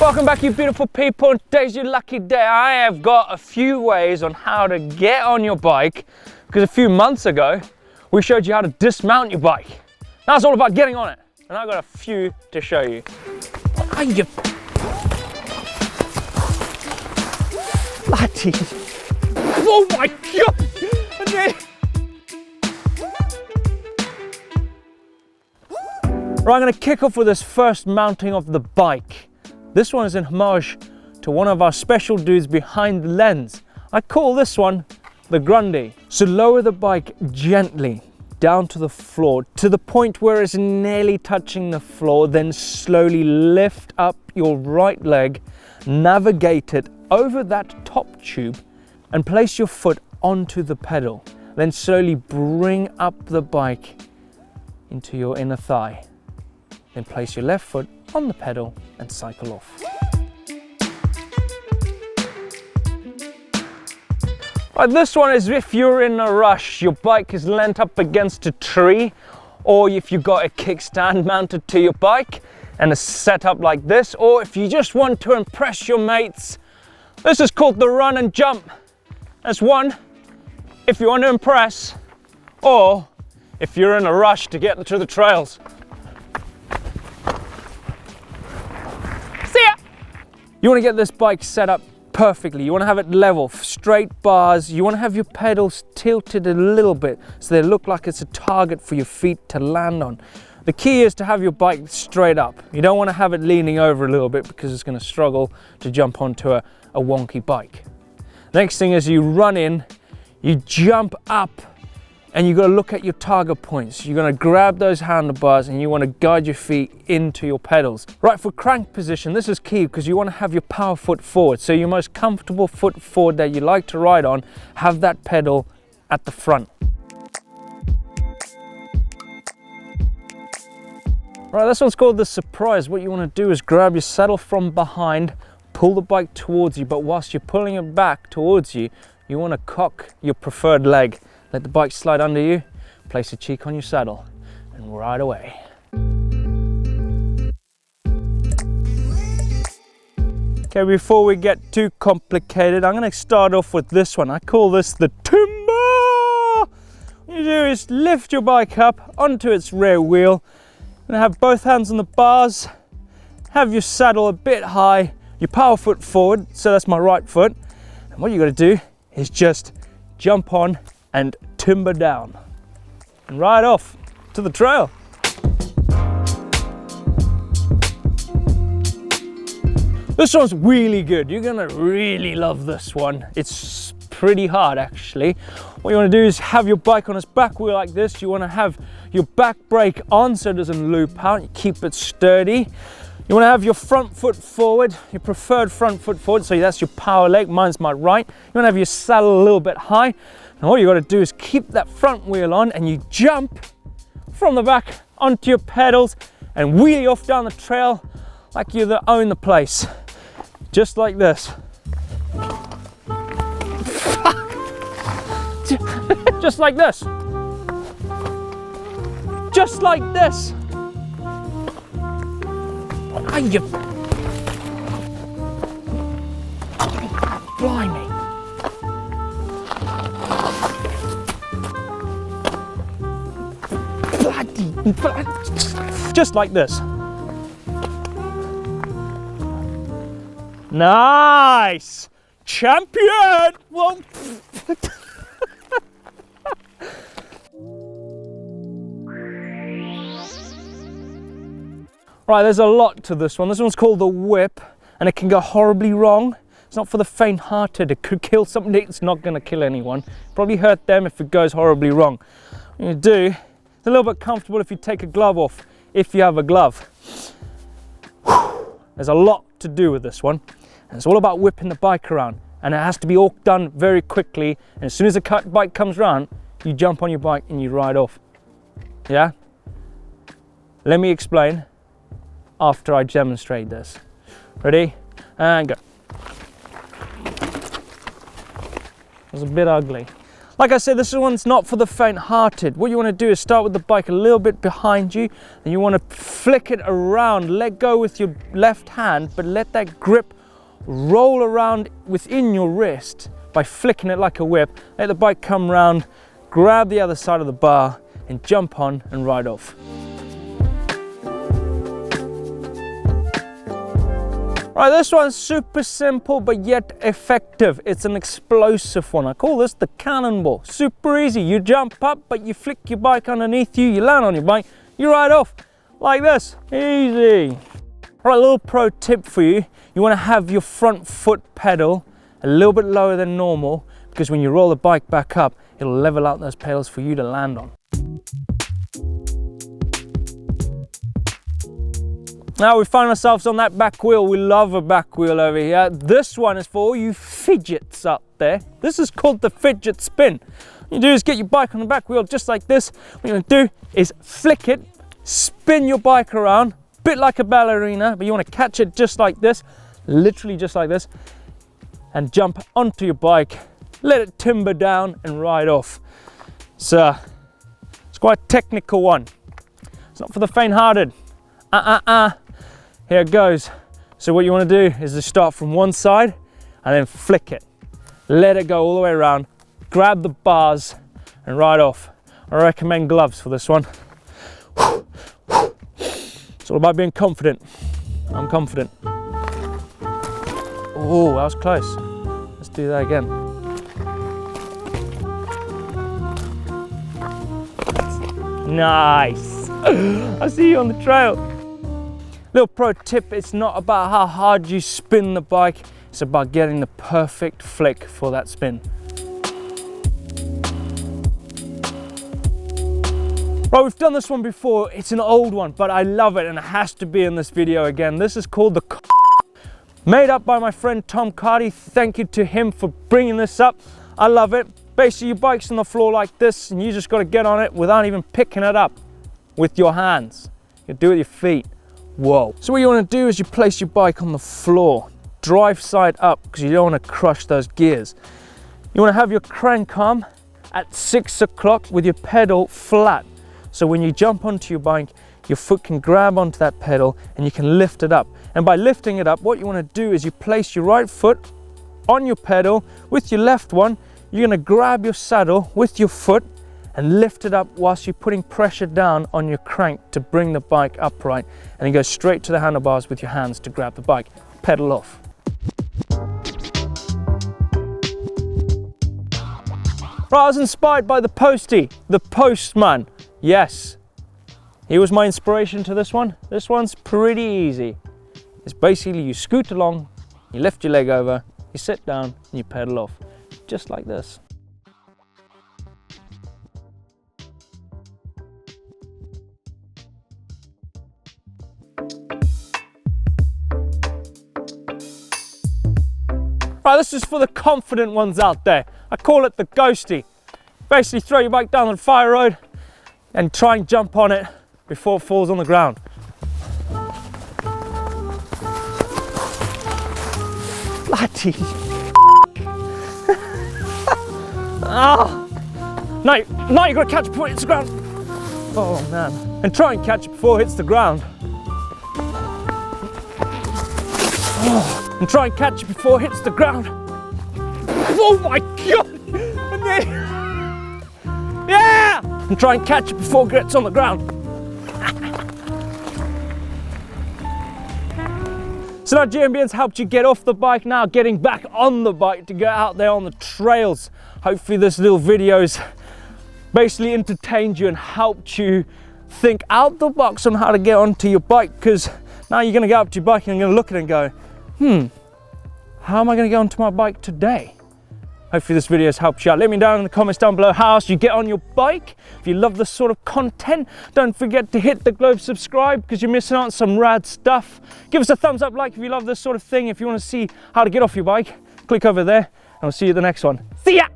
Welcome back, you beautiful people. On today's your lucky day. I have got a few ways on how to get on your bike, because a few months ago we showed you how to dismount your bike. Now it's all about getting on it, and I've got a few to show you. What are you bloody? Oh my god! Right, I'm going to kick off with this first mounting of the bike. This one is in homage to one of our special dudes behind the lens. I call this one the GRUNDY. So lower the bike gently down to the floor to the point where it's nearly touching the floor, then slowly lift up your right leg, navigate it over that top tube and place your foot onto the pedal. Then slowly bring up the bike into your inner thigh. Then place your left foot on the pedal and cycle off. Right, this one is if you're in a rush, your bike is leant up against a tree, or if you've got a kickstand mounted to your bike and it's set up like this, or if you just want to impress your mates. This is called the run and jump. That's one if you want to impress, or if you're in a rush to get to the trails. You want to get this bike set up perfectly. You want to have it level, straight bars. You want to have your pedals tilted a little bit so they look like it's a target for your feet to land on. The key is to have your bike straight up. You don't want to have it leaning over a little bit because it's going to struggle to jump onto a wonky bike. Next thing is you run in, you jump up, and you've got to look at your target points. You're going to grab those handlebars and you want to guide your feet into your pedals. Right, for crank position, this is key because you want to have your power foot forward. So your most comfortable foot forward that you like to ride on, have that pedal at the front. Right, this one's called the surprise. What you want to do is grab your saddle from behind, pull the bike towards you, but whilst you're pulling it back towards you, you want to cock your preferred leg. Let the bike slide under you, place your cheek on your saddle, and ride away. Okay, before we get too complicated, I'm going to start off with this one. I call this the timber. What you do is lift your bike up onto its rear wheel, and have both hands on the bars, have your saddle a bit high, your power foot forward, so that's my right foot, and what you got to do is just jump on and timber down and ride off to the trail. This one's really good. You're gonna really love this one. It's pretty hard actually. What you want to do is have your bike on its back wheel like this. You want to have your back brake on so it doesn't loop out. You keep it sturdy. You want to have your front foot forward, your preferred front foot forward, so that's your power leg, mine's my right. You want to have your saddle a little bit high, and all you got to do is keep that front wheel on and you jump from the back onto your pedals and wheelie off down the trail like you own the place. Just like this. Just like this. Just like this. Are you? Blimey. Bloody. Just like this. Nice. Champion. Well. Right, there's a lot to this one. This one's called the whip, and it can go horribly wrong. It's not for the faint-hearted. It could kill somebody. It's not going to kill anyone. Probably hurt them if it goes horribly wrong. What you do, it's a little bit comfortable if you take a glove off, if you have a glove. There's a lot to do with this one, and it's all about whipping the bike around, and it has to be all done very quickly. And as soon as the bike comes around, you jump on your bike and you ride off. Yeah? Let me explain after I demonstrate this. Ready? And go. It was a bit ugly. Like I said, this one's not for the faint-hearted. What you want to do is start with the bike a little bit behind you, and you want to flick it around, let go with your left hand, but let that grip roll around within your wrist by flicking it like a whip. Let the bike come round, grab the other side of the bar, and jump on and ride off. Right, this one's super simple but yet effective. It's an explosive one. I call this the cannonball. Super easy. You jump up, but you flick your bike underneath you, you land on your bike, you ride off like this. Easy. Right, a little pro tip for you. You want to have your front foot pedal a little bit lower than normal, because when you roll the bike back up, it'll level out those pedals for you to land on. Now we find ourselves on that back wheel. We love a back wheel over here. This one is for all you fidgets out there. This is called the fidget spin. What you do is get your bike on the back wheel just like this. What you're gonna do is flick it, spin your bike around, a bit like a ballerina, but you wanna catch it just like this, literally just like this, and jump onto your bike, let it timber down and ride off. So it's quite a technical one. It's not for the faint-hearted. Here it goes. So what you want to do is just start from one side and then flick it. Let it go all the way around, grab the bars and ride off. I recommend gloves for this one. It's all about being confident. I'm confident. Oh, that was close. Let's do that again. Nice. I see you on the trail. Little pro tip, it's not about how hard you spin the bike, it's about getting the perfect flick for that spin. Right, we've done this one before. It's an old one, but I love it and it has to be in this video again. This is called the made up by my friend Tom Cardy. Thank you to him for bringing this up. I love it. Basically, your bike's on the floor like this and you just got to get on it without even picking it up with your hands. You do it with your feet. Whoa. So what you want to do is you place your bike on the floor, drive side up, because you don't want to crush those gears. You want to have your crank arm at 6 o'clock with your pedal flat. So when you jump onto your bike, your foot can grab onto that pedal and you can lift it up. And by lifting it up, what you want to do is you place your right foot on your pedal with your left one. You're going to grab your saddle with your foot and lift it up whilst you're putting pressure down on your crank to bring the bike upright, and then go straight to the handlebars with your hands to grab the bike. Pedal off. Right, I was inspired by the Postie, the postman. Yes, he was my inspiration to this one. This one's pretty easy. It's basically you scoot along, you lift your leg over, you sit down and you pedal off, just like this. Right, this is for the confident ones out there. I call it the ghosty. Basically throw your bike down the fire road and try and jump on it before it falls on the ground. Bloody. Oh. No, you gotta catch it before it hits the ground. Oh man. And try and catch it before it hits the ground. Oh. And try and catch it before it hits the ground. Oh my God! Yeah! And try and catch it before it gets on the ground. So now GMBN's helped you get off the bike, now getting back on the bike to get out there on the trails. Hopefully this little video's basically entertained you and helped you think out the box on how to get onto your bike, because now you're gonna go up to your bike and you're gonna look at it and go, how am I going to get onto my bike today? Hopefully this video has helped you out. Let me know down in the comments down below how else you get on your bike. If you love this sort of content, don't forget to hit the globe subscribe, because you're missing out on some rad stuff. Give us a thumbs up like if you love this sort of thing. If you want to see how to get off your bike, click over there and I'll see you at the next one. See ya!